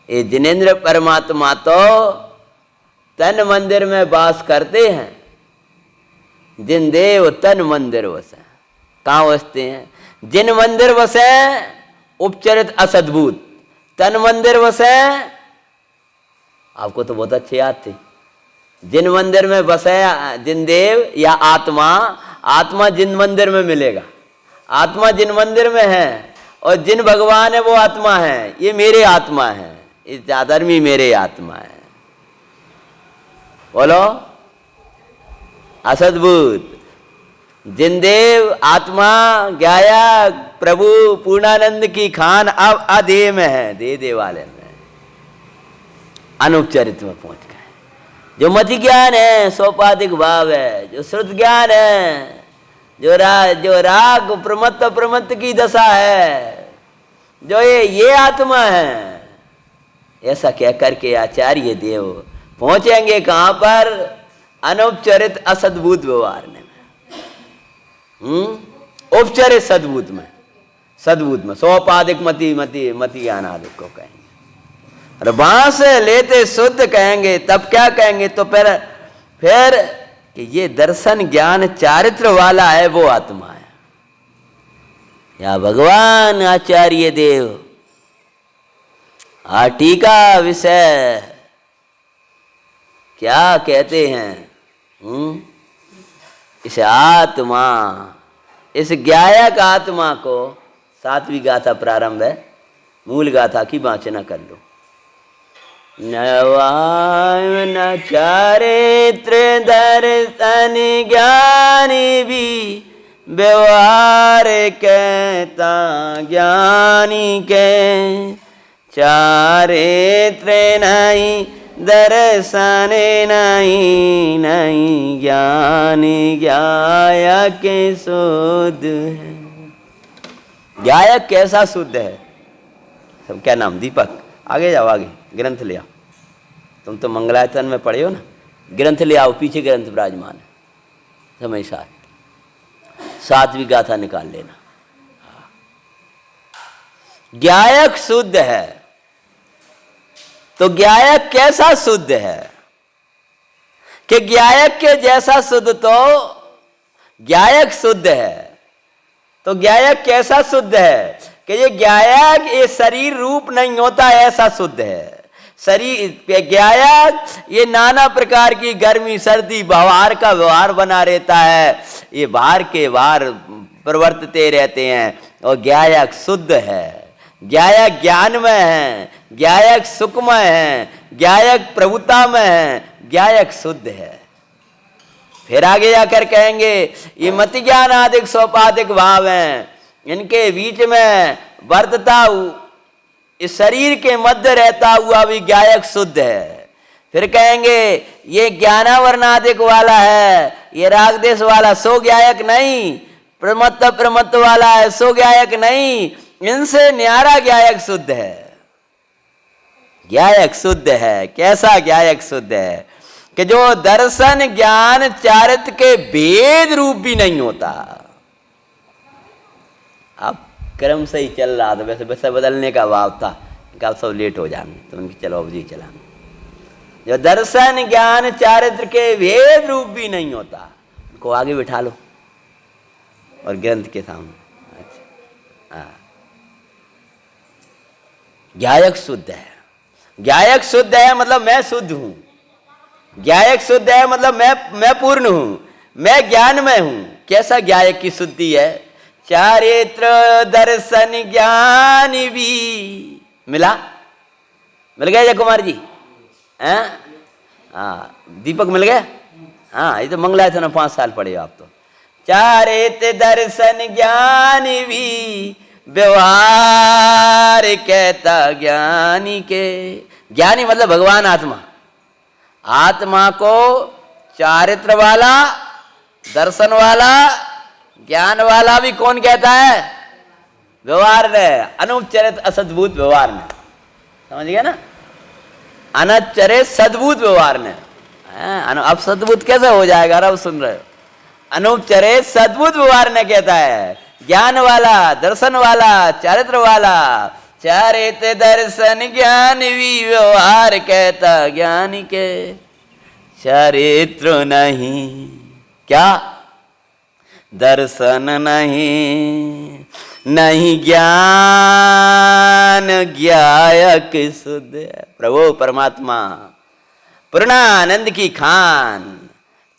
ये जिनेंद्र परमात्मा तो तन मंदिर में वास करते हैं। जिन देव तन मंदिर वसे, कहाँ बसते हैं? जिन मंदिर वसे उपचरित असद्भुत, तन मंदिर वसे, आपको तो बहुत अच्छी याद थी। जिन मंदिर में बसे जिन देव या आत्मा, आत्मा जिन मंदिर में मिलेगा, आत्मा जिन मंदिर में है, और जिन भगवान है वो आत्मा है। ये मेरे आत्मा है, इस आदमी मेरे आत्मा है। बोलो असद्भुत। जिन देव आत्मा गाया प्रभु पूर्णानंद की खान अब अधेय में है, दे दे वाले में अनुपचरित में पहुंच गए। जो मति ज्ञान है सोपाधिक भाव है, जो श्रुत ज्ञान है, जो राग प्रमत्त की दशा है, जो ये आत्मा है, ऐसा कह करके आचार्य देव पहुंचेंगे कहां पर? अनुपचरित असद्भुत व्यवहार में, उपचरित सद्भुत में, सद्भुत में सोपाधिक मति ज्ञान आदि को कहेंगे। और वहां से लेते शुद्ध कहेंगे, तब क्या कहेंगे? तो फिर कि ये दर्शन ज्ञान चारित्र वाला है, वो आत्मा है। या भगवान आचार्य देव टीका विषय क्या कहते हैं? इस आत्मा, इस ज्ञायक आत्मा को, 7वीं गाथा प्रारंभ है, मूल गाथा की वाचना कर लो। न चारित्र दर्शन ज्ञान भी व्यवहार कहता ज्ञानी के, चारित्र नहीं दर्शन नहीं, नहीं ज्ञान ज्ञायक शुद्ध है। ज्ञायक कैसा शुद्ध है? सब क्या नाम? दीपक, आगे जाओ, आगे ग्रंथ ले आओ। तुम तो मंगलायतन में पढ़े हो ना, ग्रंथ ले आओ, पीछे ग्रंथ विराजमान है। समय साथ 7वीं गाथा निकाल लेना। ज्ञायक शुद्ध है, तो ज्ञायक कैसा शुद्ध है? कि ज्ञायक के जैसा शुद्ध तो ज्ञायक शुद्ध है। तो ज्ञायक कैसा शुद्ध है? कि ये ज्ञायक ये शरीर रूप नहीं होता, ऐसा शुद्ध है। शरीर ज्ञायक ये नाना प्रकार की गर्मी सर्दी बाहर का व्यवहार बना रहता है, ये बाहर के बाहर प्रवर्तते रहते हैं। और ज्ञायक शुद्ध है, ज्ञायक ज्ञान में है, ज्ञायक सुखमय है, ज्ञायक प्रभुता में है, ज्ञायक शुद्ध है। फिर आगे जाकर कहेंगे ये मति ज्ञान आदिक सोपाधिक भाव हैं, इनके बीच में वर्तता इस शरीर के मध्य रहता हुआ भी ज्ञायक शुद्ध है। फिर कहेंगे ये ज्ञानावरणादिक वाला है, ये राग देश वाला सो ज्ञायक नहीं, प्रमत्त वाला है सो ज्ञायक नहीं, इनसे न्यारा ज्ञायक शुद्ध है। ज्ञायक शुद्ध है, कैसा ज्ञायक शुद्ध है? कि जो दर्शन ज्ञान चारित्र के भेद रूप भी नहीं होता। अब क्रम से ही चल रहा था, वैसे बदलने का भाव था कि सब लेट हो जाने, तो उनकी चलो अब जी चलाने। जो दर्शन ज्ञान चारित्र के भेद रूप भी नहीं होता, उनको आगे बिठा लो और ग्रंथ के सामने। अच्छा, हाँ, ज्ञायक शुद्ध है। ज्ञायक शुद्ध है मतलब मैं शुद्ध हूं। ज्ञायक शुद्ध है मतलब मैं पूर्ण हूं, मैं ज्ञान में हूं। कैसा ज्ञायक की शुद्धि है? चारित्र दर्शन ज्ञान भी मिल गया जय कुमार जी? हाँ, दीपक मिल गया? हाँ, ये तो मंगलाए थे ना, 5 साल पढ़े आप तो। चारित्र दर्शन ज्ञान भी व्यवहार कहता ज्ञानी के। ज्ञानी मतलब भगवान आत्मा। आत्मा को चारित्र वाला, दर्शन वाला, ज्ञान वाला भी कौन कहता है? व्यवहार में, अनुपचरित असद्भुत व्यवहार में। समझ गया ना? अनुपचरित सद्भुत व्यवहार में। अब सद्भुत कैसे हो जाएगा? अब सुन रहे हो? अनुपचरित सद्भुत व्यवहार ने कहता है ज्ञान वाला, दर्शन वाला, चारित्र वाला, चारित दर्शन ज्ञान भी व्यवहार कहता ज्ञानी के चरित्र नहीं। क्या? दर्शन नहीं, नहीं ज्ञान ज्ञायक शुद्ध है। प्रभु परमात्मा पूर्णानंद की खान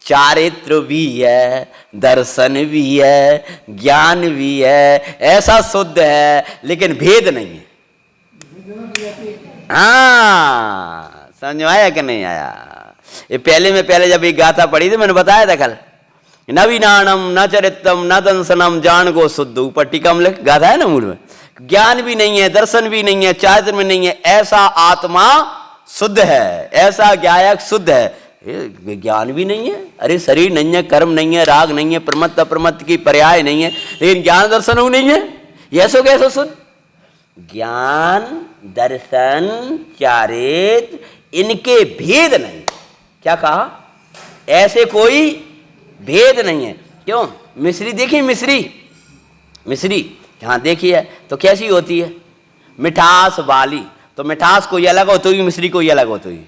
चारित्र भी है, दर्शन भी है, ज्ञान भी है, ऐसा शुद्ध है, लेकिन भेद नहीं है। हाँ, समझ में आया कि नहीं आया? ये पहले जब ये गाथा पढ़ी थी मैंने बताया था कल, न विनाणम न चरित्रम न दंसनम जान गो शुद्ध। ऊपर टीका में गाथा है ना मूल में, ज्ञान भी नहीं है, दर्शन भी नहीं है, चारित्र में नहीं है, ऐसा आत्मा शुद्ध है, ऐसा ज्ञायक शुद्ध है। ज्ञान भी नहीं है, अरे शरीर नहीं है, कर्म नहीं है, राग नहीं है, प्रमत्त अप्रमत्त की पर्याय नहीं है, लेकिन ज्ञान दर्शन भी नहीं है, ये सो कैसे शुद्ध? ज्ञान दर्शन चारित्र इनके भेद नहीं। क्या कहा? ऐसे कोई भेद नहीं है। क्यों? मिश्री देखिए, मिश्री हाँ देखिए तो कैसी होती है? मिठास वाली। तो मिठास कोई अलग होती है, मिश्री कोई अलग होती है।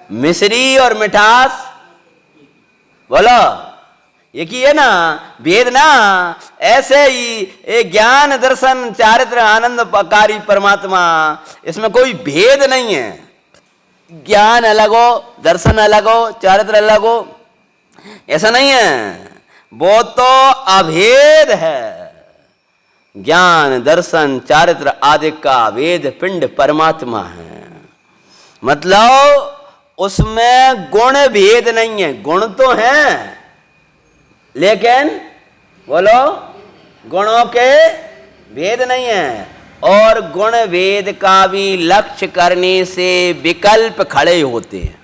मिश्री और मिठास बोलो एक ही है ना, भेद ना। ऐसे ही एक ज्ञान दर्शन चारित्र आनंदकारी परमात्मा, इसमें कोई भेद नहीं है। ज्ञान अलग हो, दर्शन अलग हो, चारित्र अलग हो, ऐसा नहीं है। वो तो अभेद है। ज्ञान दर्शन चारित्र आदि का वेद पिंड परमात्मा है। मतलब उसमें गुण भेद नहीं है। गुण तो हैं, लेकिन बोलो गुणों के भेद नहीं है। और गुण भेद का भी लक्ष्य करने से विकल्प खड़े होते हैं।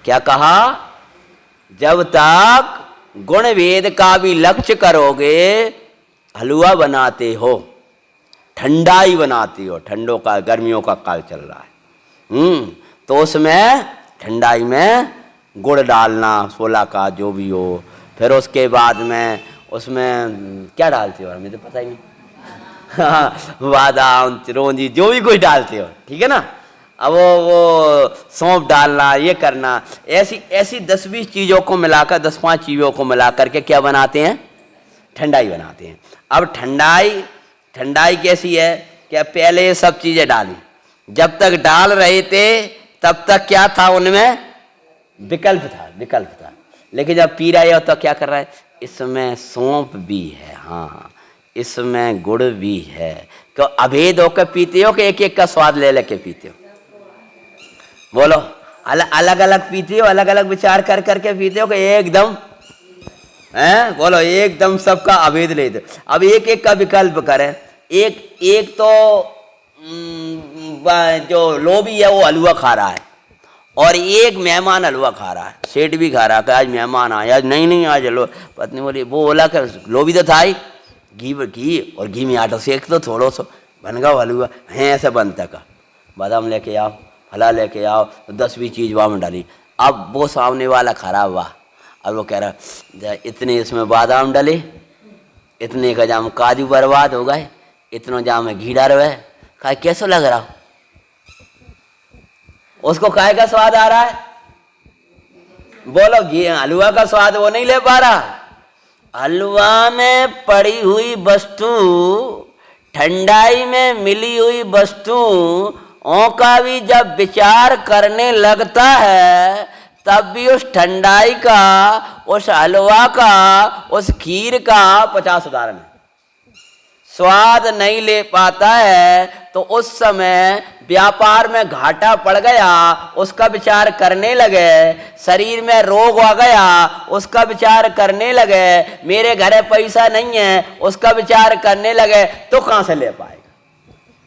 क्या कहा? जब तक गुण भेद का भी लक्ष्य करोगे, हलवा बनाते हो, ठंडाई बनाते हो, ठंडों का गर्मियों का काल चल रहा है, तो उसमें ठंडाई में गुड़ डालना, सोला का जो भी हो, फिर उसके बाद में उसमें क्या डालते हो हमें तो पता ही नहीं, बादाम चिरौंजी जो भी कुछ डालते हो, ठीक है ना। अब वो सौंफ डालना, ये करना, ऐसी 10-20 चीज़ों को मिलाकर, 10-5 चीज़ों को मिलाकर के क्या बनाते हैं? ठंडाई बनाते हैं। अब ठंडाई कैसी है? क्या पहले ये सब चीज़ें डाली, जब तक डाल रहे थे तब तक क्या था? उनमें विकल्प था। लेकिन जब पी रहे हो तो क्या कर रहा है? इसमें सौंफ भी है, हाँ इसमें गुड़ भी है। तो अभेद होकर पीते हो कि एक एक का स्वाद ले लेके पीते हो? बोलो, अलग अलग पीते हो, अलग अलग विचार कर करके पीते हो कि एकदम हैं? बोलो एकदम सबका अभेद ले दो। अब एक एक का विकल्प करें। एक तो जो लोभी है वो हलवा खा रहा है, और एक मेहमान हलवा खा रहा है। सेठ भी खा रहा है कि आज मेहमान आया, आज नहीं आज लो। पत्नी बोली, वो बोला कि लोभी तो था ही, घी और घी में आटा सेक तो थोड़ो सो बन गया हलवा है, ऐसा बनता का। बादाम लेके आओ, फला लेके आओ, तो 10-20 चीज़ वहाँ में डाली। अब वो सामने वाला खराब हुआ, अब वो कह रहा इतने इसमें बादाम डाले, इतने का जाम काजू बर्बाद हो गए, इतना जाम में घी डाल रहे, खाए कैसा लग रहा? उसको काय का स्वाद आ रहा है? बोलो, घी हलवा का स्वाद वो नहीं ले पा रहा। हलवा में पड़ी हुई वस्तु, ठंडाई में मिली हुई वस्तुओं का भी जब विचार करने लगता है, तब भी उस ठंडाई का, उस हलवा का, उस खीर का 50 उदाहरण है। स्वाद नहीं ले पाता है तो उस समय व्यापार में घाटा पड़ गया, उसका विचार करने लगे। शरीर में रोग आ गया, उसका विचार करने लगे। मेरे घर पैसा नहीं है, उसका विचार करने लगे, तो कहां से ले पाएगा?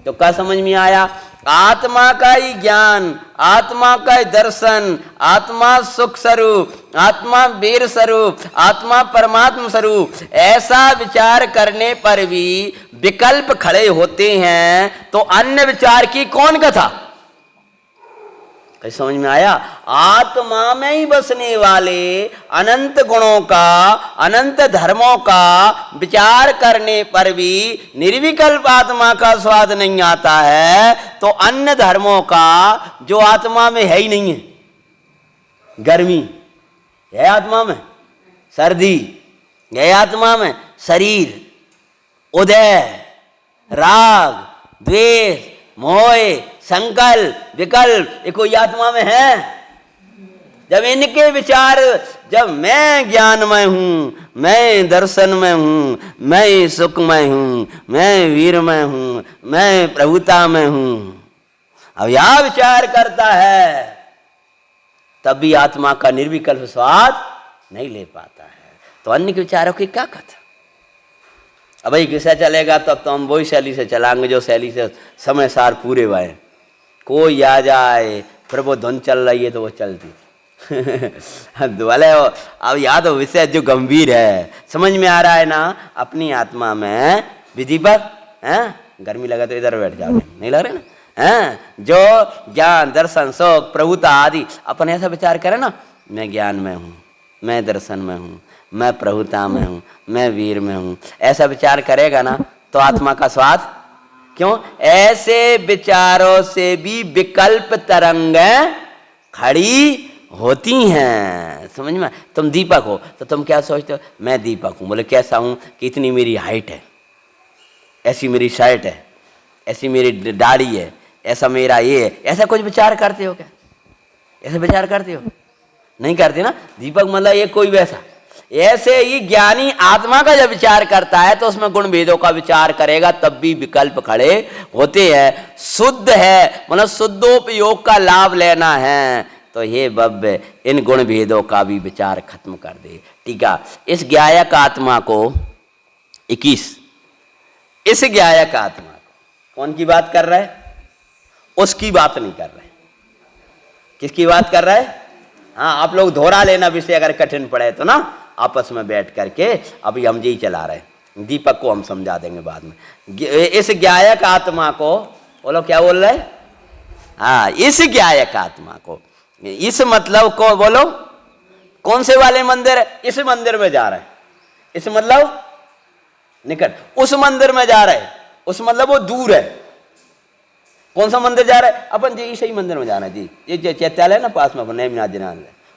तो क्या समझ में आया? आत्मा का ही ज्ञान, आत्मा का ही दर्शन, आत्मा सुख स्वरूप, आत्मा वीर स्वरूप, आत्मा परमात्मा स्वरूप, ऐसा विचार करने पर भी विकल्प खड़े होते हैं। तो अन्य विचार की कौन कथा? समझ में आया? आत्मा में ही बसने वाले अनंत गुणों का, अनंत धर्मों का विचार करने पर भी निर्विकल्प आत्मा का स्वाद नहीं आता है, तो अन्य धर्मों का जो आत्मा में है ही नहीं है, गर्मी है आत्मा में, सर्दी है आत्मा में, शरीर, उदय, राग, द्वेष, मोह, संकल्प, विकल्प, ये कोई आत्मा में है? जब इनके विचार, जब मैं ज्ञानमय हूं, मैं दर्शनमय हूं, मैं सुखमय हूं, मैं वीरमय हूं, मैं प्रभुता में हूं, अब यह विचार करता है, तब भी आत्मा का निर्विकल्प स्वाद नहीं ले पाता है। तो अन्य के विचारों की क्या कथा? अब भाई किस्सा चलेगा तब तो हम वही शैली से चलाएंगे जो शैली से समय सार पूरे हुए। कोई आ जाए फिर वो धुन चल रही है तो वो चलती बोले अब याद तो विषय जो गंभीर है, समझ में आ रहा है ना? अपनी आत्मा में विधि पर गर्मी लगा तो इधर बैठ जाओ, नहीं लग रहा ना? जो ज्ञान, दर्शन, शोक, प्रभुता आदि अपन ऐसा विचार करें ना, मैं ज्ञान में हूँ, मैं दर्शन में हूँ, मैं प्रभुता में हूँ, मैं वीर में हूँ, ऐसा विचार करेगा ना तो आत्मा का स्वाद। क्यों? ऐसे विचारों से भी विकल्प तरंगें खड़ी होती हैं। समझ में? तुम दीपक हो तो तुम क्या सोचते हो? मैं दीपक हूँ। बोले कैसा हूँ? कि इतनी मेरी हाइट है, ऐसी मेरी शर्ट है, ऐसी मेरी दाढ़ी है, ऐसा मेरा ये है। ऐसा कुछ विचार करते हो क्या? ऐसा विचार करते हो? नहीं करते ना। दीपक मतलब ये कोई वैसा। ऐसे ही ज्ञानी आत्मा का जब विचार करता है तो उसमें गुण भेदों का विचार करेगा, तब भी विकल्प खड़े होते हैं। शुद्ध है मतलब शुद्धोपयोग का लाभ लेना है तो ये भव्य इन गुण भेदों का भी विचार खत्म कर दे। ठीक है, इस ज्ञायक आत्मा को 21, इस ज्ञायक आत्मा को कौन की बात कर रहा है? उसकी बात नहीं कर रहे। किसकी बात कर रहा है? हाँ, आप लोग दोहरा लेना विषय अगर कठिन पड़े तो ना, आपस में बैठ करके। अभी हम यही चला रहे हैं, दीपक को हम समझा देंगे बाद में। इस ज्ञायक आत्मा को बोलो, क्या बोल रहे? हाँ, इस ज्ञायक आत्मा को, इस मतलब को बोलो कौन से वाले मंदिर? इस मंदिर में जा रहे हैं। इस मतलब निकट, उस मंदिर में जा रहे हैं। उस मतलब वो दूर है। कौन सा मंदिर जा रहा है? अपन जी सही मंदिर में जा रहे हैं जी, ये चैत्यालय ना पास में, अपन नेमनाथ जी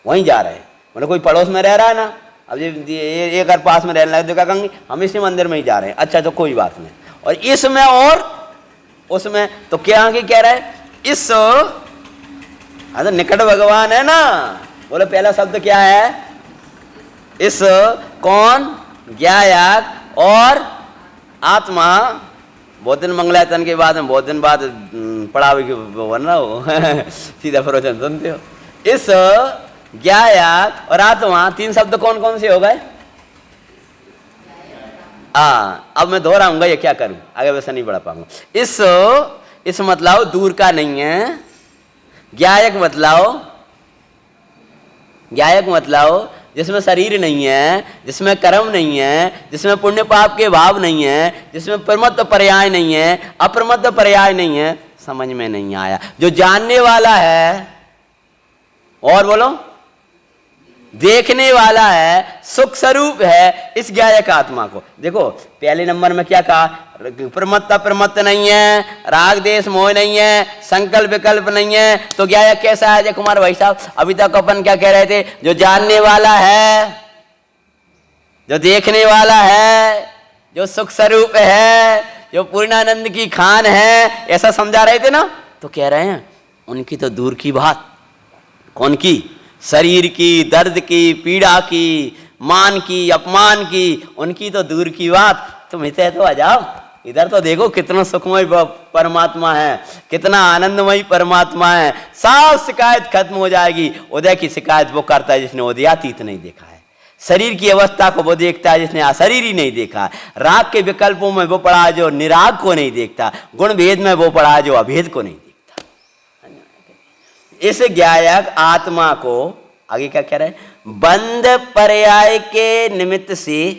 वहीं जा रहे हैं। मतलब कोई पड़ोस में रह रहा है ना, अब ये अगर पास में रहने लगे तो क्या कहेंगे? हम इसी मंदिर में ही जा रहे हैं। अच्छा, तो कोई बात नहीं। और इसमें और उसमें तो क्या कह रहा है? इस तो निकट भगवान है ना। बोले पहला शब्द क्या है? इस कौन? ज्ञायक और आत्मा। बहुत दिन मंगलायतन के बाद में, बहुत दिन बाद पढ़ा बन रहा हो सीधा प्रवचन सुनते हो। इस ज्ञायक और आत्मा, तीन शब्द कौन कौन से हो गए? अब मैं दोहराऊंगा, ये क्या करूं, आगे वैसा नहीं बढ़ा पाऊंगा। इस मतलब दूर का नहीं है। ज्ञायक मतलब जिसमें शरीर नहीं है, जिसमें कर्म नहीं है, जिसमें पुण्य पाप के भाव नहीं है, जिसमें प्रमत्त पर्याय नहीं है, अप्रमत्त पर्याय नहीं है। समझ में नहीं आया? जो जानने वाला है और बोलो देखने वाला है, सुख स्वरूप है, इस ज्ञायक आत्मा को देखो। पहले नंबर में क्या कहा? प्रमत्त नहीं है, राग देश मोह नहीं है, संकल्प विकल्प नहीं है। तो ज्ञायक कैसा है? जय कुमार भाई साहब, अभी तक अपन क्या कह रहे थे? जो जानने वाला है, जो देखने वाला है, जो सुख स्वरूप है, जो पूर्णानंद की खान है, ऐसा समझा रहे थे ना। तो कह रहे हैं उनकी तो दूर की बात। कौन की? शरीर की, दर्द की, पीड़ा की, मान की, अपमान की, उनकी तो दूर की बात। तुम इधर तो आ जाओ, इधर तो देखो कितना सुखमय परमात्मा है, कितना आनंदमय परमात्मा है। साफ शिकायत खत्म हो जाएगी। उदय की शिकायत वो करता है जिसने उदयातीत नहीं देखा है। शरीर की अवस्था को वो देखता है जिसने अशरीर ही नहीं देखा। राग के विकल्पों में वो पड़ा जो निराग को नहीं देखता। गुण भेद में वो पड़ा जो अभेद को नहीं देखता। इस ज्ञायक आत्मा को आगे क्या कह रहे हैं? बंध पर्याय के निमित्त से,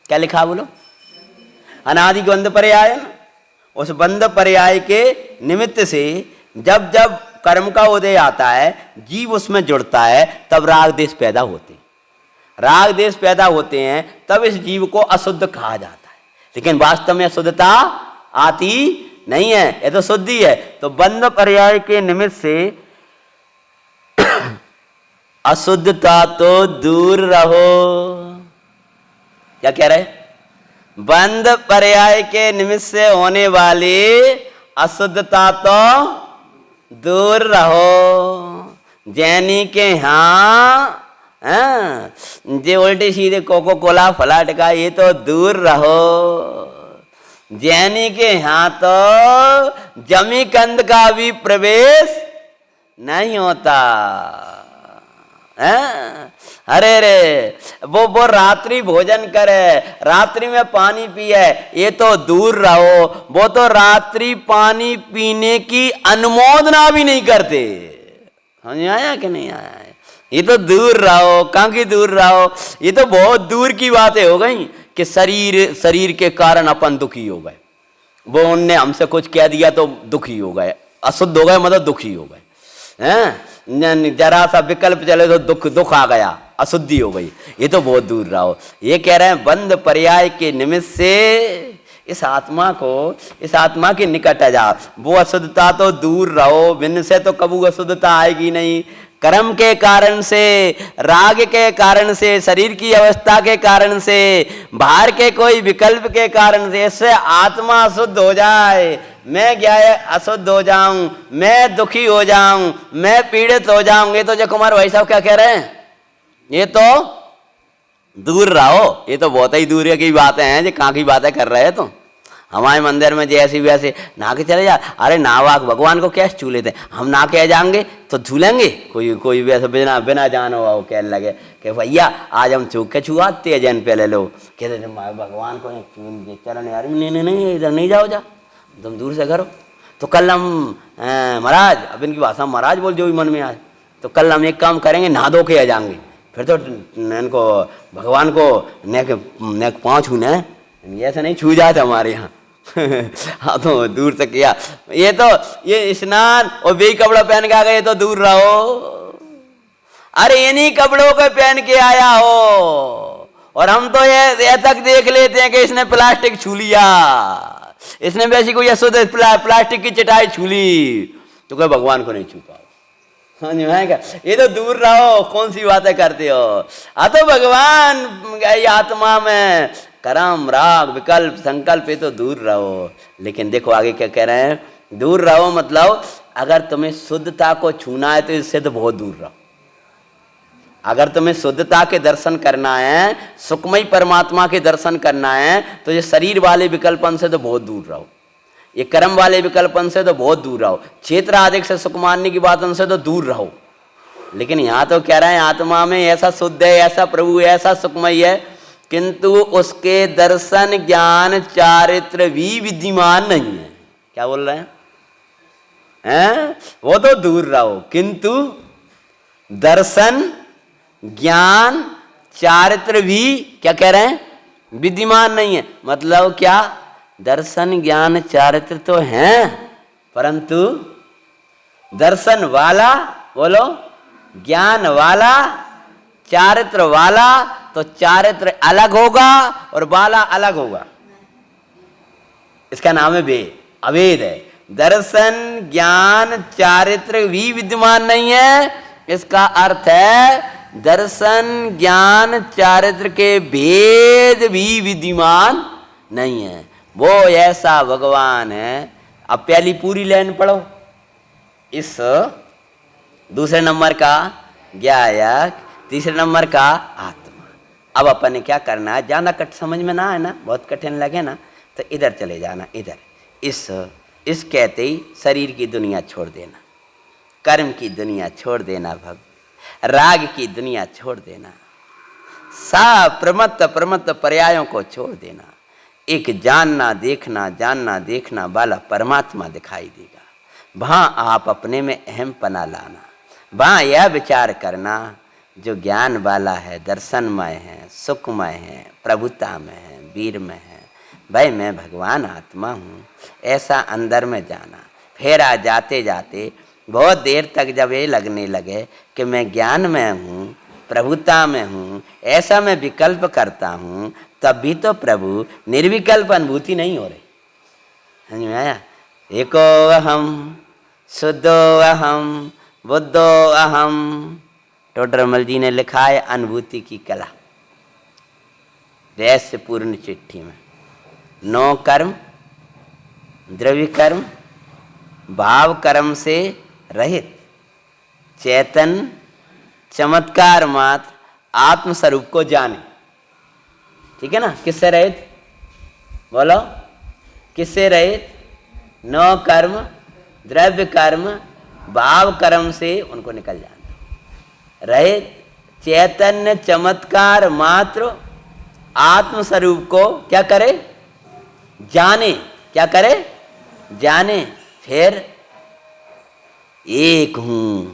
क्या लिखा बोलो? अनादि बंध पर्याय। उस बंध पर्याय के निमित्त से जब जब कर्म का उदय आता है, जीव उसमें जुड़ता है, तब राग देश पैदा होते हैं। राग देश पैदा होते हैं तब इस जीव को अशुद्ध कहा जाता है। लेकिन वास्तव में अशुद्धता आती नहीं है, ये तो शुद्धि है। तो बंध पर्याय के निमित्त से अशुद्धता तो दूर रहो। क्या कह रहे? बंध पर्याय के निमित्त से होने वाली अशुद्धता तो दूर रहो। जैनी के यहाँ जे उल्टे सीधे कोको कोला फलाट का ये तो दूर रहो। जैनी के यहाँ तो जमी कंद का भी प्रवेश नहीं होता। अरे रे वो रात्रि भोजन करे, रात्रि में पानी पिए, ये तो दूर रहो। वो तो रात्रि पानी पीने की अनुमोदना भी नहीं करते। समझ आया कि नहीं आया? ये तो दूर रहो। कहाँ की दूर रहो? ये तो बहुत दूर की बातें हो गई कि शरीर के कारण अपन दुखी हो गए। वो उनने हमसे कुछ कह दिया तो दुखी हो गए, अशुद्ध हो गए, मतलब दुखी हो गए। जरा सा विकल्प चले तो दुख आ गया, अशुद्धि हो गई। ये तो बहुत दूर रहो। ये कह रहे हैं बंध पर्याय के निमित्त से इस आत्मा के निकट आ जाओ। वो अशुद्धता तो दूर रहो। बिन से तो कबू अशुद्धता आएगी नहीं। कर्म के कारण से, राग के कारण से, शरीर की अवस्था के कारण से, बाहर के कोई विकल्प के कारण से इससे आत्मा अशुद्ध हो जाए, मैं ज्ञाय अशुद्ध हो जाऊं, मैं दुखी हो जाऊं, मैं पीड़ित हो जाऊं। ये तो जय कुमार भाई साहब क्या कह रहे हैं? ये तो दूर रहो। ये तो बहुत ही दूर की बातें हैं। जो कहाँ की बातें कर रहे हैं तुम? हमारे मंदिर में जैसी वैसे नहा के चले जा। अरे नावाक भगवान को कैसे छू लेते? हम ना कह जाएंगे तो झूलेंगे। कोई वैसे बिना जानो वो कह लगे कि भैया आज हम चूक के छुआते हैं। जैन पहले लोग कहते थे भगवान को चरण यार नहीं इधर नहीं जाओ, जा तुम दूर से करो। तो कल हम महाराज, अब इनकी भाषा महाराज बोल जो भी मन में आए, तो कल हम एक काम करेंगे, नहा धो के आ जाएंगे। फिर तो इनको भगवान को नेक पाँव छूने, ऐसा नहीं छू जाते हमारे यहाँ। हाँ तो दूर से किया। ये स्नान और बेई कपड़ा पहन के आ गए तो दूर रहो। अरे इन्हीं कपड़ों को पहन के आया हो और हम तो ये तक देख लेते हैं कि इसने प्लास्टिक छू लिया, इसने वैसी कोई अशुद्ध प्लास्टिक की चटाई छू ली, तो कोई भगवान को नहीं छू पाओ। हाँ जी है क्या? ये तो दूर रहो। कौन सी बातें करते हो? तो भगवान आत्मा में कर्म राग विकल्प संकल्प, ये तो दूर रहो। लेकिन देखो आगे क्या कह रहे हैं? दूर रहो मतलब अगर तुम्हें शुद्धता को छूना है तो इससे तो बहुत दूर रहो। अगर तुम्हें शुद्धता के दर्शन करना है, सुखमय परमात्मा के दर्शन करना है, तो ये शरीर वाले विकल्पन से तो बहुत दूर रहो। ये कर्म वाले विकल्पन से तो बहुत दूर रहो। क्षेत्र आदि से सुख मानने की बातों से तो दूर रहो। लेकिन यहाँ तो कह रहे हैं आत्मा में ऐसा शुद्ध है, ऐसा प्रभु है, ऐसा सुखमय है, किंतु उसके दर्शन ज्ञान चारित्र भी विद्यमान नहीं है। क्या बोल रहे हैं? वो तो दूर रहो, किंतु दर्शन ज्ञान चारित्र भी क्या कह रहे हैं? विद्यमान नहीं है। मतलब क्या? दर्शन ज्ञान चारित्र तो हैं, परंतु दर्शन वाला, बोलो, ज्ञान वाला, चारित्र वाला, तो चारित्र अलग होगा और वाला अलग होगा। इसका नाम है अवेद है। दर्शन ज्ञान चारित्र भी विद्यमान नहीं है। इसका अर्थ है दर्शन ज्ञान चारित्र के भेद भी विद्यमान नहीं है। वो ऐसा भगवान है। अब पहली पूरी लाइन पढ़ो। इस दूसरे नंबर का ज्ञायक, तीसरे नंबर का आत्मा। अब अपन ने क्या करना है? ज्यादा समझ में ना है ना, बहुत कठिन लगे ना, तो इधर चले जाना। इधर इस कहते ही शरीर की दुनिया छोड़ देना, कर्म की दुनिया छोड़ देना, राग की दुनिया छोड़ देना, सब प्रमत्त पर्यायों को छोड़ देना। एक जानना देखना वाला परमात्मा दिखाई देगा। वहाँ आप अपने में अहम पना लाना, वहाँ यह विचार करना जो ज्ञान वाला है, दर्शनमय है, सुखमय है, प्रभुता में है, वीर में है, भाई मैं भगवान आत्मा हूँ, ऐसा अंदर में जाना। फेरा जाते जाते बहुत देर तक जब ये लगने लगे कि मैं ज्ञान में हूँ, प्रभुता में हूँ, ऐसा मैं विकल्प करता हूँ, तब भी तो प्रभु निर्विकल्प अनुभूति नहीं हो रही। समझ में आया? एको अहम, शुद्धो अहम, बुद्धो अहम। टोडरमल जी ने लिखा है अनुभूति की कला, रहस्य पूर्ण चिट्ठी में। नो कर्म, द्रव्य कर्म, भाव कर्म से रहित चेतन चमत्कार मात्र आत्मस्वरूप को जाने। ठीक है ना? किससे रहित? बोलो, किससे रहित? नो कर्म, द्रव्य कर्म, भाव कर्म से उनको निकल जाना। रहित चैतन्य चमत्कार मात्र आत्मस्वरूप को क्या करे? जाने। क्या करे? जाने। फिर एक हूं,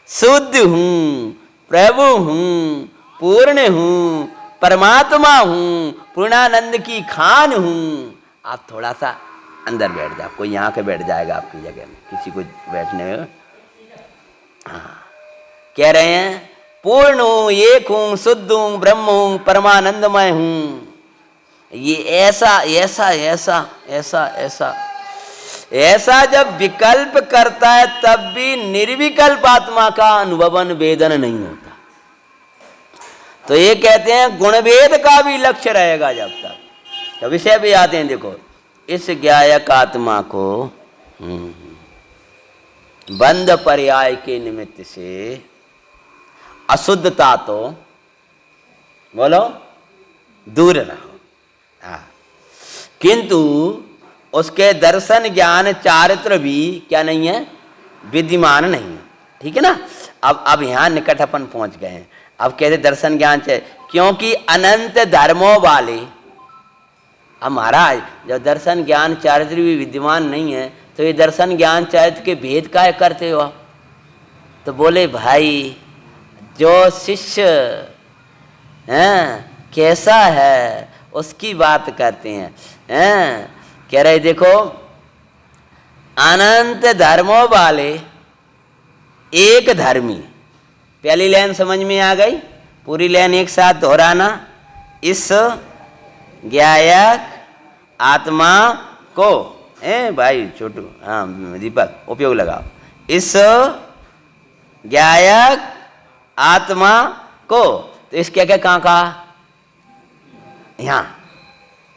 शुद्ध हूं, प्रभु हूं, पूर्ण हूं, परमात्मा हूं, पूर्णानंद की खान हूं। आप थोड़ा सा अंदर बैठ जाओ, कोई यहाँ के बैठ जाएगा आपकी जगह में, किसी को बैठने में। हाँ, कह रहे हैं पूर्ण हूं, एक हूं, शुद्ध हूं, ब्रह्म हूं, परमानंदमय हूं। ये ऐसा ऐसा ऐसा ऐसा ऐसा ऐसा जब विकल्प करता है तब भी निर्विकल्प आत्मा का अनुभवन वेदन नहीं होता। तो ये कहते हैं गुणभेद का भी लक्ष्य रहेगा जब तक। तो विषय भी आते हैं, देखो इस ज्ञायक आत्मा को बंध पर्याय के निमित्त से अशुद्धता तो बोलो दूर रहो। हाँ, किंतु उसके दर्शन ज्ञान चारित्र भी क्या नहीं है? विद्यमान नहीं है। ठीक है ना? अब यहाँ निकट अपन पहुंच गए हैं। अब कहते दर्शन ज्ञान चाहिए, क्योंकि अनंत धर्मों वाले। अब महाराज जब दर्शन ज्ञान चारित्र भी विद्यमान नहीं है तो ये दर्शन ज्ञान चारित्र के भेद काहे करते हो आप? तो बोले भाई जो शिष्य कैसा है उसकी बात करते हैं। कह रहे देखो अनंत धर्मों वाले एक धर्मी। पहली लाइन समझ में आ गई? पूरी लाइन एक साथ दोहराना। इस ज्ञायक आत्मा को, भाई छोटू, हाँ दीपक उपयोग लगाओ। इस ज्ञायक आत्मा को, तो इस क्या क्या कहाँ कहा? यहाँ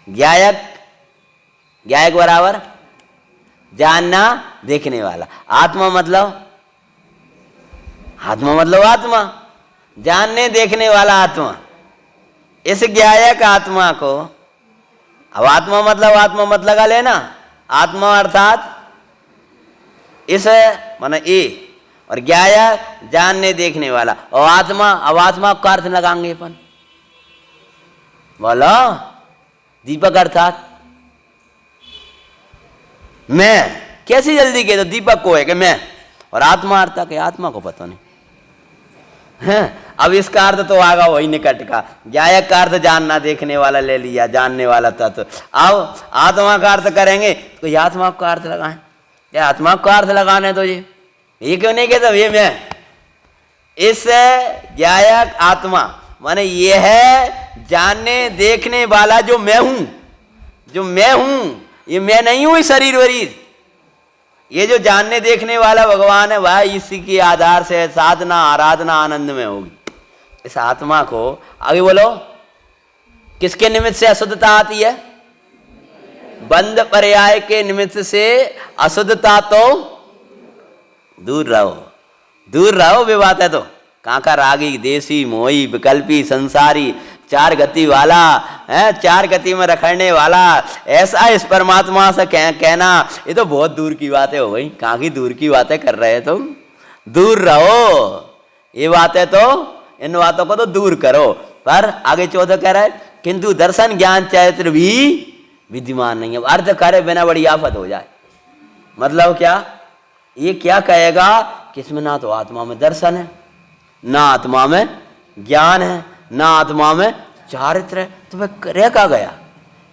ज्ञायक, ज्ञायक बराबर जानना देखने वाला। आत्मा मतलब, आत्मा मतलब आत्मा, जानने देखने वाला आत्मा। इस ज्ञायक आत्मा को, अब आत्मा मतलब लगा लेना। आत्मा अर्थात इस माना ए, और ज्ञायक जानने देखने वाला, और आत्मा, अब आत्मा का अर्थ लगाएंगे अपन। बोलो दीपक अर्थात मैं। कैसी जल्दी के तो दीपक को है कि मैं, और आत्मा अर्थात के आत्मा को पता नहीं है। अब इसका अर्थ तो आगा वही निकट का। ज्ञायक का अर्थ जानना देखने वाला ले लिया, जानने वाला तत्व। अब आत्मा का अर्थ करेंगे तो ये आत्मा का अर्थ लगाएं, या आत्मा का अर्थ लगाने तो ये क्यों नहीं कहते ये मैं? इस ज्ञायक आत्मा माने ये है जानने देखने वाला जो मैं हूं। जो मैं हूं ये मैं नहीं हूं शरीर वरीर। ये जो जानने देखने वाला भगवान है वह इसी के आधार से साधना आराधना आनंद में होगी। इस आत्मा को आगे बोलो किसके निमित्त से अशुद्धता आती है? बंध पर्याय के निमित्त से अशुद्धता तो दूर रहो, दूर रहो। वे बात है तो कहाँ का रागी, देसी, मोही, विकल्पी, संसारी, चार गति वाला है, चार गति में रखने वाला, ऐसा इस परमात्मा से कहना ये तो बहुत दूर की बातें हो गई। कहाँ की दूर की बातें कर रहे हैं तुम? दूर रहो। ये बातें तो, इन बातों को तो दूर करो। पर आगे चौथा कह रहा है किंतु दर्शन ज्ञान चैत्र भी विद्यमान नहीं है। अर्थ करे बिना बड़ी आफत हो जाए। मतलब क्या? ये क्या कहेगा कि इसमें ना तो आत्मा में दर्शन है, ना आत्मा में ज्ञान है, ना आत्मा में चारित्र है, तो वह रह का गया।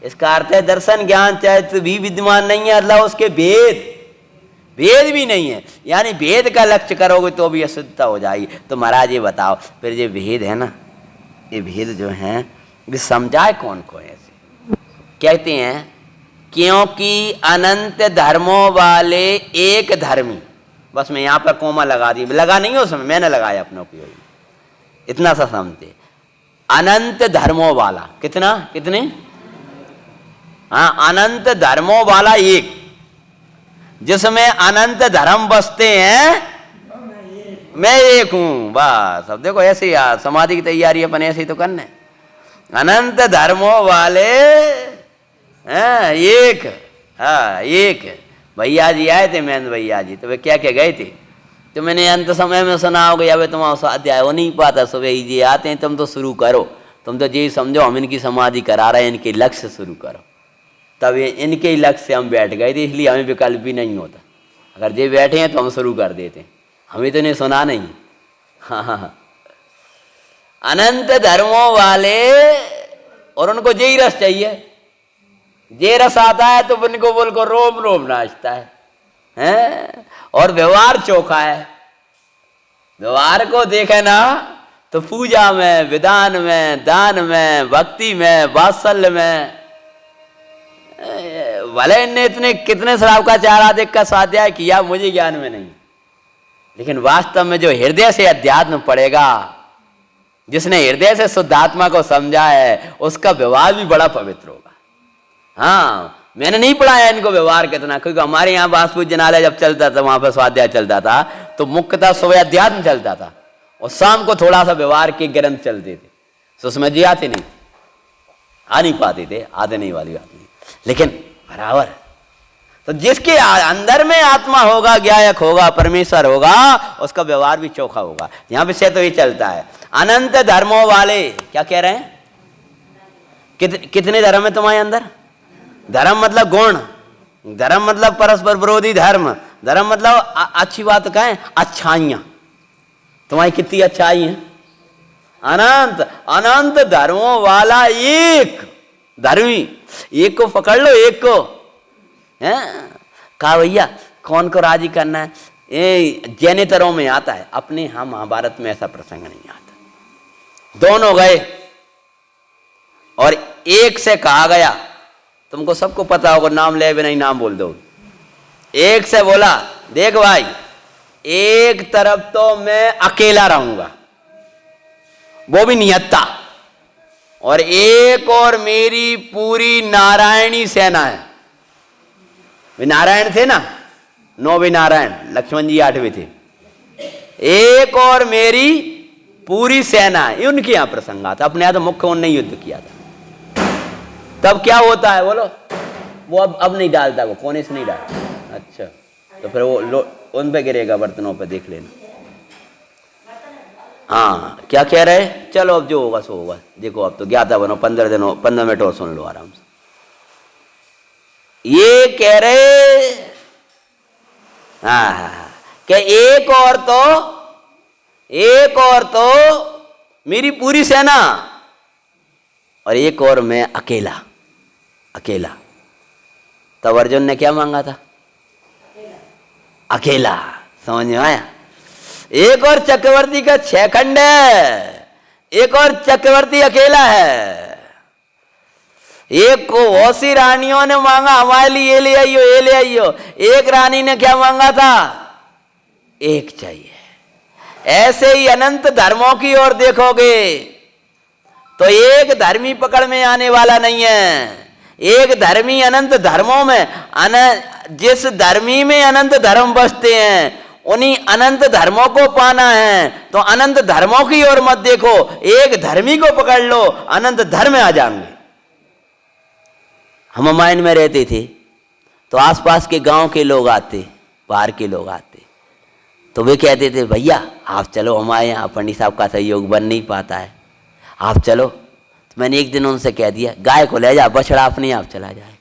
इसका अर्थ है दर्शन ज्ञान चारित्र भी विद्यमान नहीं है, अल्लाह उसके भेद भेद भी नहीं है, यानी भेद का लक्ष्य करोगे तो भी अशुद्धता हो जाएगी। तो महाराज ये बताओ फिर ये भेद है ना, ये भेद जो है ये समझाए कौन को ऐसे? कहते हैं क्योंकि अनंत धर्मों वाले एक धर्मी, बस मैं यहाँ पर कोमा लगा दी, लगा नहीं हो समय, मैंने लगाया अपने उपयोग, इतना सा समझते। अनंत धर्मों वाला कितना, कितने? हाँ, अनंत धर्मों वाला एक, जिसमें अनंत धर्म बसते हैं, मैं एक हूं। बस अब देखो ऐसे ही समाधि की तैयारी अपन ऐसे ही तो करने। अनंत धर्मों वाले एक, हाँ एक। भैया जी आए थे, महेंद्र भैया जी, तो वे क्या क्या गए थे, तो मैंने अंत समय में सुना होगा, या वे तुम्हारा स्वाध्याय हो नहीं पाता, सुबह ही जी आते हैं, तुम तो शुरू करो, तुम तो ये समझो हम इनकी समाधि करा रहे हैं, इनके लक्ष्य शुरू करो। तब ये इनके ही लक्ष्य से हम बैठ गए थे, इसलिए हमें विकल्प भी नहीं होता, अगर ये बैठे हैं तो हम शुरू कर देते हैं, हमें तो इन्हें सुना नहीं। हाँ हाँ हाँ, अनंत धर्मों वाले, और उनको यही रस चाहिए, ये रस आता है तो उनको बोल को रोम रोम नाचता है? और व्यवहार चोखा है, व्यवहार को देखे ना तो पूजा में, विधान में, दान में, भक्ति में, वात्सल्य में, भले इनने इतने कितने शराब का चार आदि का स्वाध्याय किया, मुझे ज्ञान में नहीं, लेकिन वास्तव में जो हृदय से अध्यात्म पड़ेगा, जिसने हृदय से शुद्धात्मा को समझा है, उसका व्यवहार भी बड़ा पवित्र होगा। हाँ, मैंने नहीं पढ़ाया इनको व्यवहार कितना, क्योंकि हमारे यहाँ वास्तु जनालय जब चलता था, वहां पर स्वाध्याय चलता था, तो मुख्यतः सुबह अध्यात्म चलता था और शाम को थोड़ा सा व्यवहार के ग्रंथ चलते थे, तो उसमें जी आते नहीं, आ नहीं पाते थे, आते नहीं वाली बात नहीं, लेकिन बराबर। तो जिसके अंदर में आत्मा होगा, ज्ञायक होगा, परमेश्वर होगा, उसका व्यवहार भी चोखा होगा। यहां विषय तो ये चलता है, अनंत धर्मों वाले, क्या कह रहे हैं? कितने धर्म है तुम्हारे अंदर? धर्म मतलब गुण, धर्म मतलब परस्पर विरोधी धर्म, धर्म मतलब अच्छी बात कहें, अच्छाइयां। तुम्हारी कितनी अच्छाई है? अनंत, अनंत धर्मों वाला एक धर्मी, एक को पकड़ लो, एक को है। कहा भैया कौन को राजी करना है? ये जैनेतरों में आता है, अपने यहाँ महाभारत में ऐसा प्रसंग नहीं आता। दोनों गए और एक से कहा गया, तुमको सबको पता होगा, नाम ले भी नहीं, नाम बोल दो। एक से बोला, देख भाई, एक तरफ तो मैं अकेला रहूंगा, वो भी निहत्ता, और एक और मेरी पूरी नारायणी सेना है। वे नारायण थे ना, 9 भी नारायण, लक्ष्मण जी 8वें थे। एक और मेरी पूरी सेना है, उनके यहां प्रसंग आता। अपने यहां तो मुख्य उनने युद्ध किया था। तब क्या होता है बोलो? वो अब नहीं डालता, वो कोने से नहीं डालता। अच्छा, तो फिर वो उन पे गिरेगा, बर्तनों पे, देख लेना। हाँ, क्या कह रहे? चलो अब जो होगा सो होगा। देखो अब तो ज्ञाता बनो, 15 मिनट और सुन लो आराम से। ये कह रहे हाँ कि एक और तो मेरी पूरी सेना, और एक और मैं अकेला। तब अर्जुन ने क्या मांगा था? अकेला। समझ में आया? एक और चक्रवर्ती का 6 खंड है, एक और चक्रवर्ती अकेला है। एक को बहुत सी रानियों ने मांगा, हमारे लिए ये ले आइयो, ये ले आइयो। एक रानी ने क्या मांगा था? एक चाहिए। ऐसे ही अनंत धर्मों की ओर देखोगे तो एक धर्मी पकड़ में आने वाला नहीं है। एक धर्मी अनंत धर्मों में, जिस धर्मी में अनंत धर्म बसते हैं, उन्हीं अनंत धर्मों को पाना है। तो अनंत धर्मों की ओर मत देखो, एक धर्मी को पकड़ लो, अनंत धर्म आ जाएंगे। हम मायन में रहते थे तो आसपास के गांव के लोग आते, बाहर के लोग आते, तो वे कहते थे भैया आप चलो, हमारे यहाँ पंडित साहब का सहयोग बन नहीं पाता है, आप चलो। तो मैंने एक दिन उनसे कह दिया, गाय को ले जा, बछड़ा अपने आप चला जाए।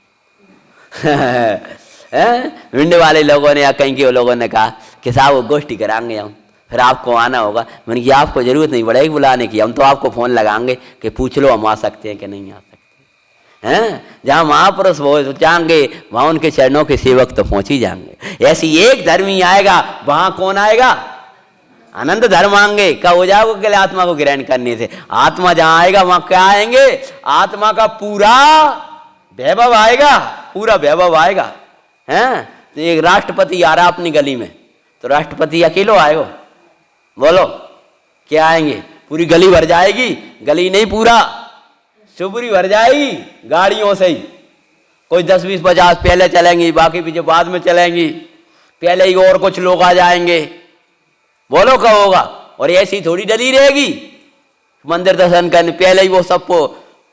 विंड वाले लोगों ने या कहीं के लोगों ने कहा कि साहब वो गोष्ठी कराएंगे हम, फिर आपको आना होगा। मैंने कहा आपको जरूरत नहीं पड़ेगी बुलाने की, हम तो आपको फ़ोन लगाएंगे कि पूछ लो हम आ सकते हैं कि नहीं आ सकते। हैं, जहाँ महापुरुष वो जाएंगे वहां उनके चरणों के सेवक तो पहुंच ही जाएंगे। ऐसी एक धर्मी आएगा, वहां कौन आएगा? अनंत धर्मांगे का हो जाओगे के लिए आत्मा को ग्रहण करने से। आत्मा जहां आएगा वहां क्या आएंगे? आत्मा का पूरा वैभव आएगा, पूरा वैभव आएगा। हैं, तो एक राष्ट्रपति आ रहा अपनी गली में, तो राष्ट्रपति अकेलो आएगा? बोलो क्या आएंगे? पूरी गली भर जाएगी? गली नहीं, पूरा शुभरी भर जाएगी गाड़ियों से ही। कोई 10 20 50 पहले चलेंगी, बाकी पीछे बाद में चलेंगी, पहले ही और कुछ लोग आ जाएंगे। बोलो कब होगा? और ऐसी थोड़ी डली रहेगी, मंदिर दर्शन करने पहले ही वो सबको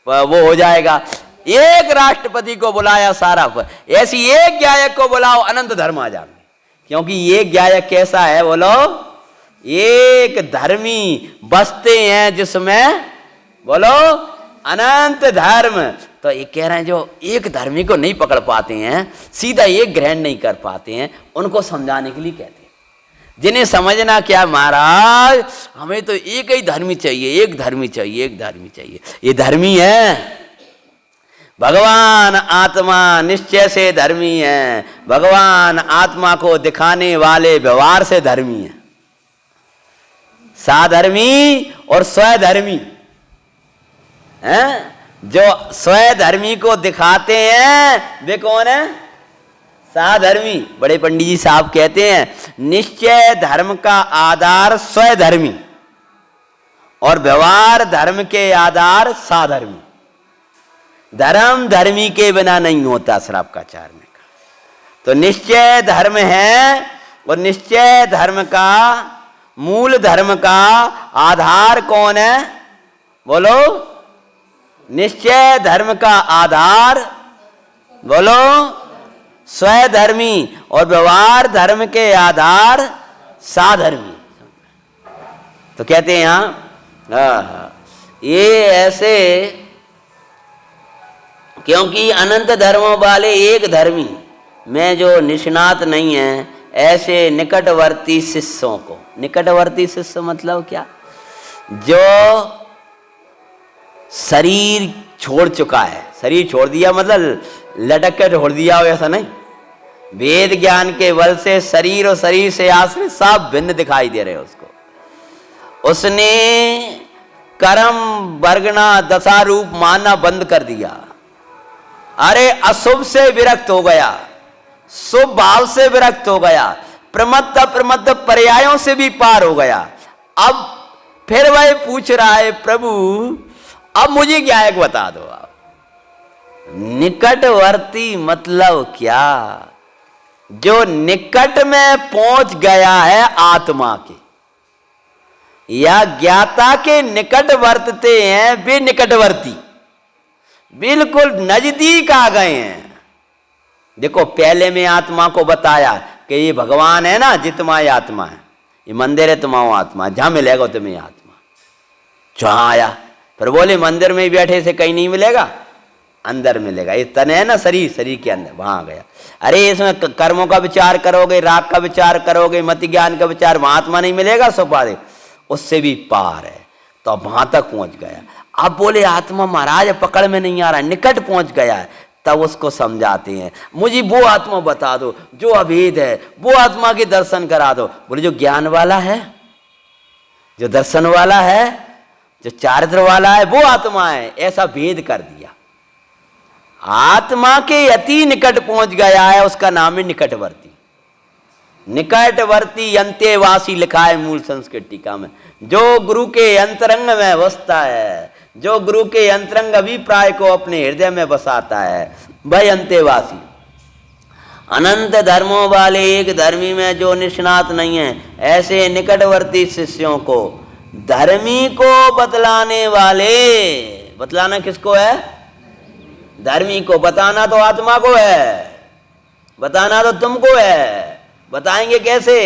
वो हो जाएगा। एक राष्ट्रपति को बुलाया सारा पर, ऐसी एक गायक को बुलाओ, अनंत धर्म आ जाएंगे। क्योंकि ये गायक कैसा है? बोलो, एक धर्मी बसते हैं जिसमें, बोलो, अनंत धर्म। तो ये कह रहे हैं जो एक धर्मी को नहीं पकड़ पाते हैं, सीधा एक ग्रहण नहीं कर पाते हैं, उनको समझाने के लिए कहते हैं। जिन्हें समझना क्या महाराज, हमें तो एक ही धर्मी चाहिए, एक धर्मी चाहिए, एक धर्मी चाहिए। ये धर्मी है भगवान आत्मा निश्चय से धर्मी है। भगवान आत्मा को दिखाने वाले व्यवहार से धर्मी है। साधर्मी और स्वधर्मी हैं, जो स्वधर्मी को दिखाते हैं वे कौन है? साधर्मी। बड़े पंडित जी साहब कहते हैं निश्चय धर्म का आधार स्वधर्मी और व्यवहार धर्म के आधार साधर्मी। धर्म धर्मी के बिना नहीं होता, श्रावकाचार्य ने कहा। तो निश्चय धर्म है, और निश्चय धर्म का मूल धर्म का आधार कौन है? बोलो, निश्चय धर्म का आधार, बोलो, स्वधर्मी, और व्यवहार धर्म के आधार साधर्मी। तो कहते हैं यहां ये ऐसे, क्योंकि अनंत धर्मों वाले एक धर्मी में जो निष्णात नहीं है, ऐसे निकटवर्ती शिष्यों को, निकटवर्ती शिष्य मतलब क्या? जो शरीर छोड़ चुका है, शरीर छोड़ दिया मतलब लटक के छोड़ दिया हो, ऐसा नहीं। वेद ज्ञान के बल से शरीर और शरीर से आश्रित सब भिन्न दिखाई दे रहे हैं उसको। उसने कर्म वर्गना दशा रूप मानना बंद कर दिया। अरे अशुभ से विरक्त हो गया, शुभ भाव से विरक्त हो गया, प्रमत्त अप्रमत्त पर्यायों से भी पार हो गया। अब फिर वह पूछ रहा है, प्रभु अब मुझे क्या एक बता दो आप। निकटवर्ती मतलब क्या? जो निकट में पहुंच गया है आत्मा के, या ज्ञाता के निकट वर्तते हैं, वे निकटवर्ती बिल्कुल नजदीक आ गए हैं। देखो पहले में आत्मा को बताया कि ये भगवान है ना, जितमाय आत्मा है, ये मंदिर है तुम्हारा आत्मा, जहां मिलेगा तुम्हें आत्मा। जहां आया फिर बोले मंदिर में बैठे से कहीं नहीं मिलेगा, अंदर मिलेगा। ये तन है ना शरीर, शरीर के अंदर, वहां गया। अरे इसमें कर्मों का विचार करोगे, राग का विचार करोगे, मति ज्ञान का विचार, वहां आत्मा नहीं मिलेगा, सोपादे उससे भी पार है। तो अब वहां तक पहुंच गया। अब बोले आत्मा महाराज पकड़ में नहीं आ रहा, निकट पहुंच गया है। तब उसको समझाते हैं, मुझे वो आत्मा बता दो जो अभेद है, वो आत्मा के दर्शन करा दो। बोले जो ज्ञान वाला है, जो दर्शन वाला है, जो चारित्र वाला है, वो आत्मा है। ऐसा भेद कर दिया। आत्मा के अति निकट पहुंच गया है, उसका नाम है निकटवर्ती। निकटवर्ती अंत्यवासी लिखा है मूल संस्कृत टीका में। जो गुरु के अंतरंग में बसता है, जो गुरु के अंतरंग अभिप्राय को अपने हृदय में बसाता है, वह अंत्यवासी। अनंत धर्मों वाले एक धर्मी में जो निष्णात नहीं है, ऐसे निकटवर्ती शिष्यों को, धर्मी को बतलाने वाले, बतलाना किसको है? धर्मी को। बताना तो आत्मा को है, बताना तो तुमको है। बताएंगे कैसे?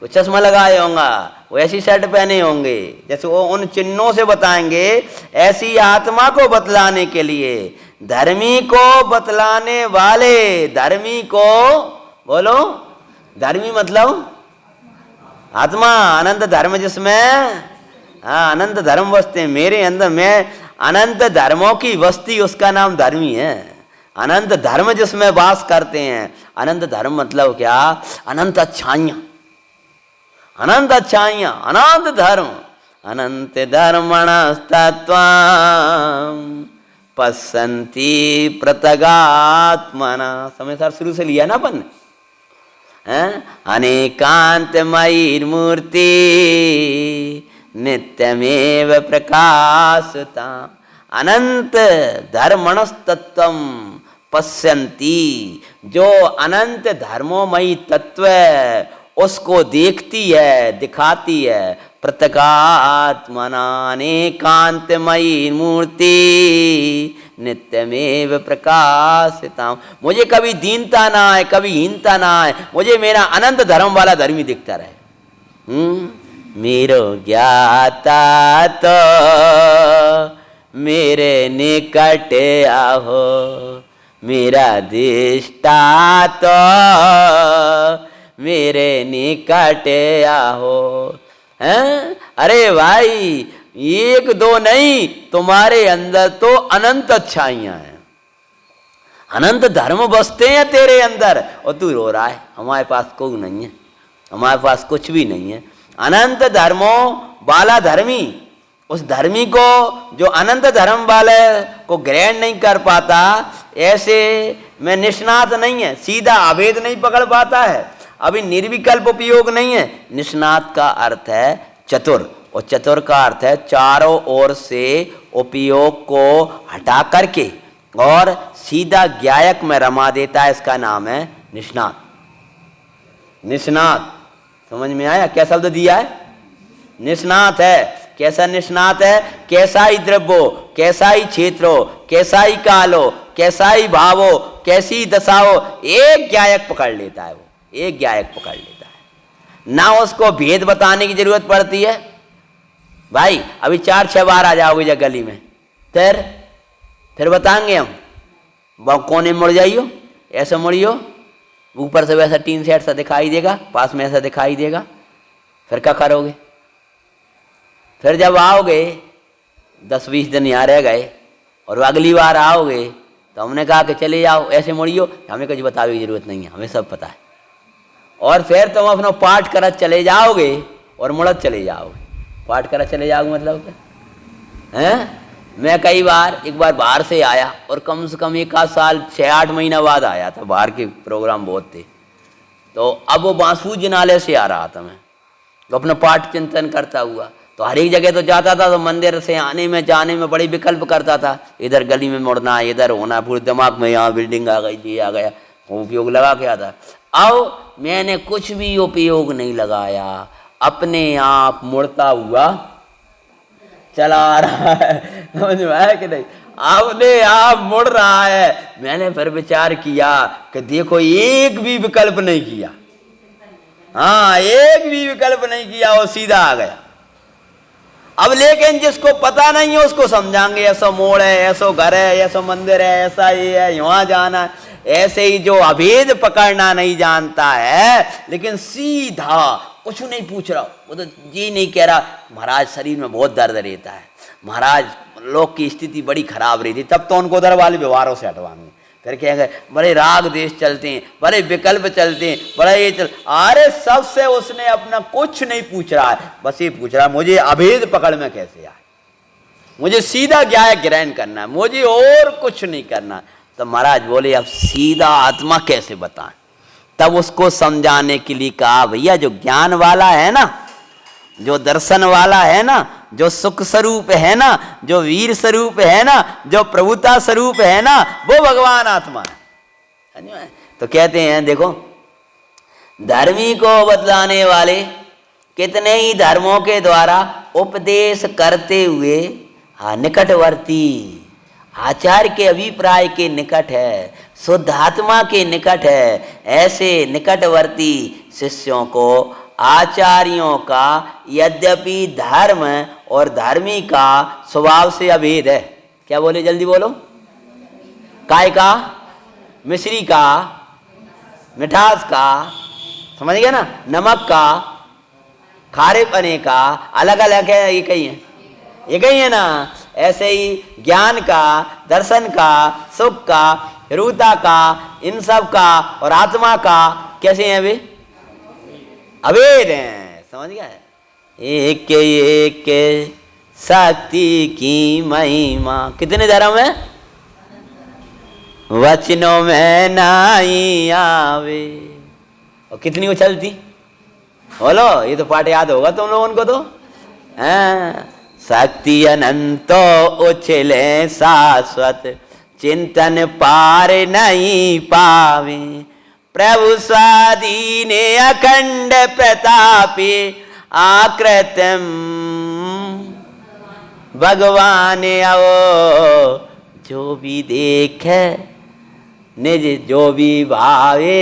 वो चश्मा लगाए होंगे, वो ऐसी शर्ट पहने होंगे, जैसे वो उन चिन्हों से बताएंगे, ऐसी आत्मा को बतलाने के लिए। धर्मी को बतलाने वाले, धर्मी को, बोलो, धर्मी मतलब आत्मा, अनंत धर्म जिसमें, हाँ अनंत धर्म बसते हैं मेरे अंदर। मैं अनंत धर्मों की बस्ती, उसका नाम धर्मी है। अनंत धर्म जिसमें वास करते हैं। अनंत धर्म मतलब क्या? अनंत अच्छाइयां, अनंत अच्छाइयां, अनंत धर्म। अनंत धर्मणस्तत्त्वं पश्यन्ति पृथगात्मना। समय सर शुरू से लिया ना अपन, अनेकांतमयी मूर्ति नित्यमेव प्रकाशता। अनंत धर्मणस्तत्त्वं पश्यन्ति, जो अनंत धर्मोमयी तत्व उसको देखती है, दिखाती है। प्रत्यगात्मना अनेकांतमयी मूर्ति नित्यमेव प्रकाशिता। मुझे कभी दीनता ना आए, कभी हीनता ना आए, मुझे मेरा अनंत धर्म वाला धर्मी दिखता रहे। मेरो ज्ञाता तो मेरे निकट आहो, मेरा दिष्टा तो मेरे निकट आहो। हैं? अरे भाई, एक दो नहीं, तुम्हारे अंदर तो अनंत अच्छाइयां हैं, अनंत धर्म बसते हैं तेरे अंदर, और तू रो रहा है हमारे पास कोई नहीं है, हमारे पास कुछ भी नहीं है। अनंत धर्मों वाला धर्मी, उस धर्मी को जो अनंत धर्म वाले को ग्रहण नहीं कर पाता, ऐसे में निष्णात नहीं है, सीधा अभेद नहीं पकड़ पाता है, अभी निर्विकल्प उपयोग नहीं है। निष्णात का अर्थ है चतुर, और चतुर का अर्थ है चारों ओर से उपयोग को हटा करके और सीधा ज्ञायक में रमा देता है, इसका नाम है निष्णात। निष्णात समझ में आया? क्या शब्द दिया है? निष्णात है। कैसा निष्णात है? कैसा ही द्रव्यो, कैसा ही क्षेत्रो, कैसा ही कालो, कैसा ही भावो, कैसी दशा हो, एक ज्ञायक पकड़ लेता है, वो एक ज्ञायक पकड़ लेता है, ना उसको भेद बताने की जरूरत पड़ती है। भाई अभी 4-6 बार आ जाओगे जब गली में, फिर बताएंगे हम, कोने मुड़ जाइयो, ऐसा मुड़ियो, ऊपर से वैसा टीन सेट सा दिखाई देगा, पास में ऐसा दिखाई देगा, फिर क्या करोगे? फिर जब आओगे 10-20 दिन यहाँ रह गए और अगली बार आओगे तो हमने कहा कि चले जाओ, ऐसे मुड़ियो, हमें कुछ बताने की जरूरत नहीं है, हमें सब पता है। और फिर तुम अपना पाठ करत चले जाओगे और मुड़त चले जाओगे। पाठ करत चले जाओगे मतलब क्या हैं? मैं कई बार, एक बार बाहर से आया और कम से कम 1 आध साल 6-8 महीना बाद आया था, बाहर के प्रोग्राम बहुत थे, तो अब वो बांसू जिनाले से आ रहा था मैं, तो अपना पाठ चिंतन करता हुआ, तो हर एक जगह तो जाता था, तो मंदिर से आने में जाने में बड़ी विकल्प करता था, इधर गली में मुड़ना, इधर होना, पूरे दिमाग में यहाँ बिल्डिंग आ गई, ये आ गया, उपयोग लगा के आता। अब मैंने कुछ भी उपयोग नहीं लगाया, अपने आप मुड़ता हुआ चला रहा है, समझ में आया कि नहीं? अपने आप मुड़ रहा है। मैंने फिर विचार किया कि देखो, एक भी विकल्प नहीं किया, हाँ एक भी विकल्प नहीं किया, वो सीधा आ गया। अब लेकिन जिसको पता नहीं है उसको समझाएंगे, ऐसा मोड़ है, ऐसा घर है, ऐसा मंदिर है, ऐसा ये है, यहाँ जाना है। ऐसे ही जो अभेद पकड़ना नहीं जानता है, लेकिन सीधा कुछ नहीं पूछ रहा, वो तो ये नहीं कह रहा महाराज शरीर में बहुत दर्द रहता है, महाराज लोग की स्थिति बड़ी खराब रही थी, तब तो उनको उधर वाले व्यवहारों से हटवाएंगे। फिर कहेंगे बड़े राग देश चलते हैं, बड़े विकल्प चलते हैं, बड़ा ये चल, अरे सबसे उसने अपना कुछ नहीं पूछ रहा है, बस ये पूछ रहा है मुझे अभेद पकड़ में कैसे आए, मुझे सीधा ज्ञान ग्रहण करना है, मुझे और कुछ नहीं करना। तो महाराज बोले अब सीधा आत्मा कैसे बताएं? तब उसको समझाने के लिए कहा भैया जो ज्ञान वाला है ना, जो दर्शन वाला है ना, जो सुख स्वरूप है ना, जो वीर स्वरूप है ना, जो प्रभुता स्वरूप है ना, वो भगवान आत्मा है। तो कहते हैं देखो, धर्मी को बतलाने वाले कितने ही धर्मों के द्वारा उपदेश करते हुए निकटवर्ती, आचार्य के अभिप्राय के निकट है, शुद्ध आत्मा के निकट है, ऐसे निकटवर्ती शिष्यों को आचार्यों का यद्यपि धर्म और धर्मी का स्वभाव से अभेद है। क्या बोले, जल्दी बोलो? काय का? मिश्री का, मिठास का, समझ गया ना, नमक का, खारे पने का, अलग अलग है, एक ही है, एक ही है ना। ऐसे ही ज्ञान का, दर्शन का, सुख का, रूता का, इन सब का और आत्मा का कैसे हैं वे? अभेद हैं। समझ गया? एक एक शक्ति की महिमा। कितने धर्म है? वचनों में नहीं आवे। और कितनी उछलती? बोलो, ये तो पाठ याद होगा तुम लोगों को तो। शक्ति अनंतो उछले शाश्वत, चिंतन पार नहीं पावे। प्रभु स्वाधीन अखंड प्रतापी, आकृतम भगवान आओ। जो भी देखे निज, जो भी भावे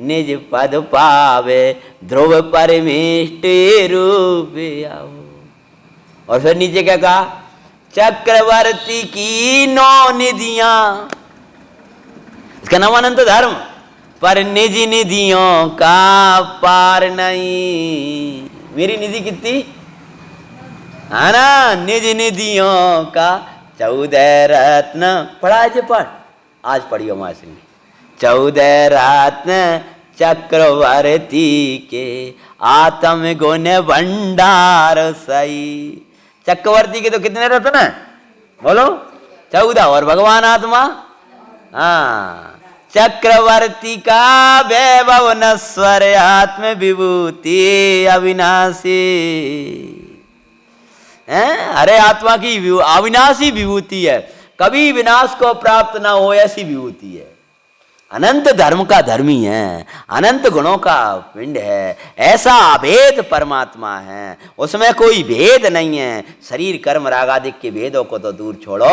निज पद पावे। ध्रुव परमेष्टि रूप आओ। और फिर नीचे क्या कहा? चक्रवर्ती की 9 निधियां। इसका नाम अनंत धर्म। पर निज निधियों का पार नहीं। मेरी निधि कितनी है ना? निज निधियों का 14 रत्न। पढ़ा है जो पाठ? आज पढ़ियो माँ सिंह। 14 रत्न चक्रवर्ती के, आत्म गुण भंडार सही। चक्रवर्ती के तो कितने रत्न है? बोलो। 14। और भगवान आत्मा? हाँ। चक्रवर्ती का वैभव नश्वर, आत्म विभूति अविनाशी। अरे आत्मा की अविनाशी विभूति है, कभी विनाश को प्राप्त ना हो ऐसी विभूति है। अनंत धर्म का धर्मी है, अनंत गुणों का पिंड है, ऐसा अभेद परमात्मा है, उसमें कोई भेद नहीं है। शरीर कर्म राग आदि के भेदों को तो दूर छोड़ो,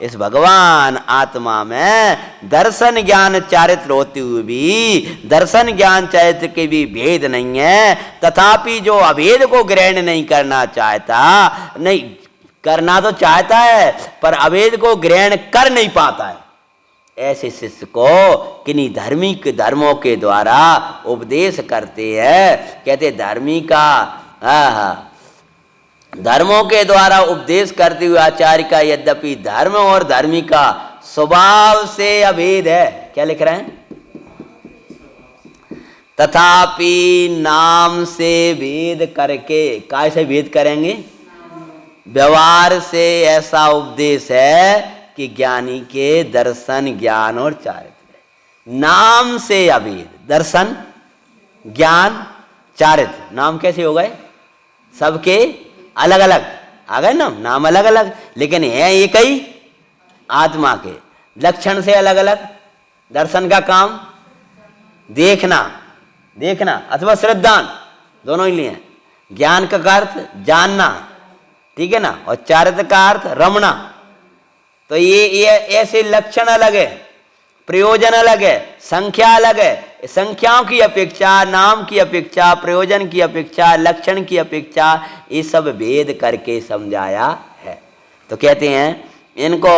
इस भगवान आत्मा में दर्शन ज्ञान चारित्र होते हुए भी दर्शन ज्ञान चारित्र के भी भेद नहीं है। तथापि जो अभेद को ग्रहण नहीं करना चाहता, नहीं करना तो चाहता है पर अभेद को ग्रहण कर नहीं पाता है, ऐसे शिष्य को किन्हीं धार्मिक धर्मों के द्वारा उपदेश करते हैं। कहते धर्मी का धर्मों के द्वारा उपदेश करते हुए आचार्य का यद्यपि धर्म और धर्मी का स्वभाव से अभेद है। क्या लिख रहे हैं? तथापि नाम से भेद करके, काय से भेद करेंगे? व्यवहार से ऐसा उपदेश है कि ज्ञानी के दर्शन ज्ञान और चारित्र। नाम से अभेद, दर्शन ज्ञान चारित्र। नाम कैसे हो गए? सबके अलग अलग आ गए ना, नाम अलग अलग लेकिन है एक ही आत्मा के। लक्षण से अलग अलग। दर्शन का काम देखना, देखना अथवा श्रद्धान, दोनों ही लिए। ज्ञान का अर्थ जानना, ठीक है ना, और चारित्र का अर्थ रमना। तो ये ऐसे लक्षण अलग है, प्रयोजन अलग है, संख्या अलग है। संख्याओं की अपेक्षा, नाम की अपेक्षा, प्रयोजन की अपेक्षा, लक्षण की अपेक्षा, ये सब भेद करके समझाया है। तो कहते हैं इनको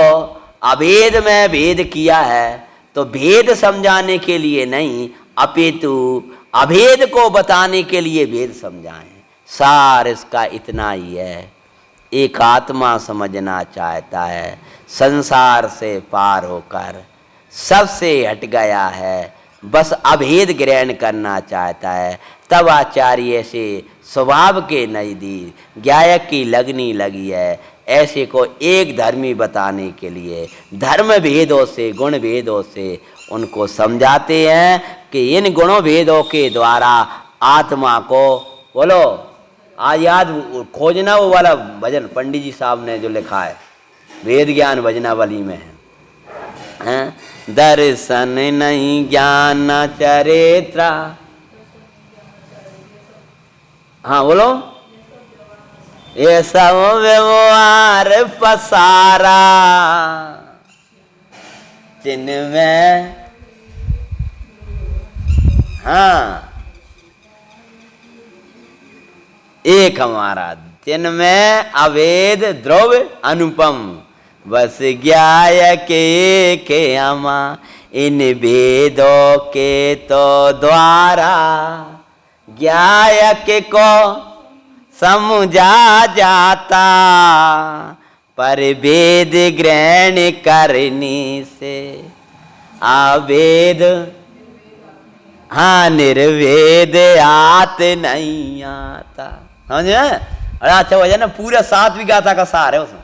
अभेद में भेद किया है, तो भेद समझाने के लिए नहीं अपितु अभेद को बताने के लिए भेद समझाएं। सार इसका इतना ही है। एक आत्मा समझना चाहता है, संसार से पार होकर सबसे हट गया है, बस अभेद ग्रहण करना चाहता है, तब आचार्य से स्वभाव के नजदीक ज्ञायक की लगनी लगी है। ऐसे को एक धर्मी बताने के लिए धर्म भेदों से, गुण भेदों से उनको समझाते हैं कि इन गुणों भेदों के द्वारा आत्मा को, बोलो आज याद खोजना वो वाला भजन पंडित जी साहब ने जो लिखा है, वेद ज्ञान भजनावली में है, दर्शन नहीं ज्ञान चरित्र। हाँ बोलो। ये सब व्यवहार पसारा जिनमें, हाँ एक हमारा जिनमें अवेद ध्रुव अनुपम, बस ज्ञाय के अमा इन वेदों के तो द्वारा ज्ञायक को समझा जाता, पर वेद ग्रहण करने से अवेद, हाँ निर्वेद आत नहीं आता। समझ में? अरे अच्छा वजह ना पूरा 7वीं गाथा का सार है उसमें।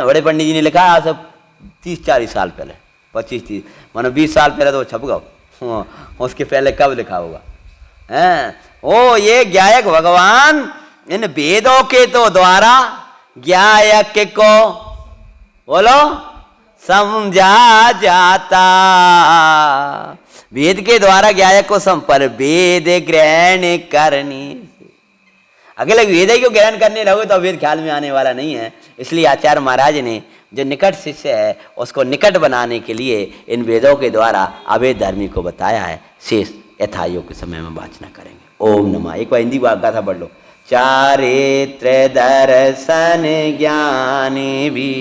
बड़े पंडित जी ने लिखा आज 30-40 साल पहले, 25-30 मानो 20 साल पहले तो छप गया, उसके पहले कब लिखा होगा। ओ ये ज्ञायक भगवान इन वेदों के तो द्वारा ज्ञायक को बोलो समझा जाता। वेद के द्वारा ज्ञायक को पर वेद ग्रहण करनी, अगले वेद को ग्रहण करने लगो तो वेद ख्याल में आने वाला नहीं है। इसलिए आचार्य महाराज ने जो निकट शिष्य है उसको निकट बनाने के लिए इन वेदों के द्वारा अवेद धर्मी को बताया है। शेष यथायोग के समय में वाचना करेंगे। ओम नमः। एक बार हिंदी गाथा पढ़ लो। चारित्र दर्शन ज्ञान भी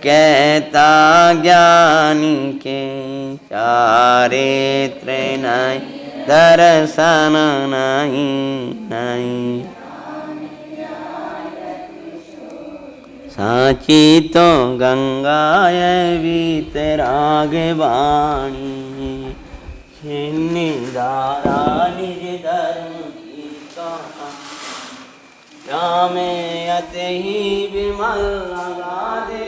कहता ज्ञानी के, चारित्र नहीं दर्शन नहीं नहीं, साची तो गंगा वितराग वाणी, छिन्नदारा निज धर्म की कहा, श्याम अति ही विमल लगा दे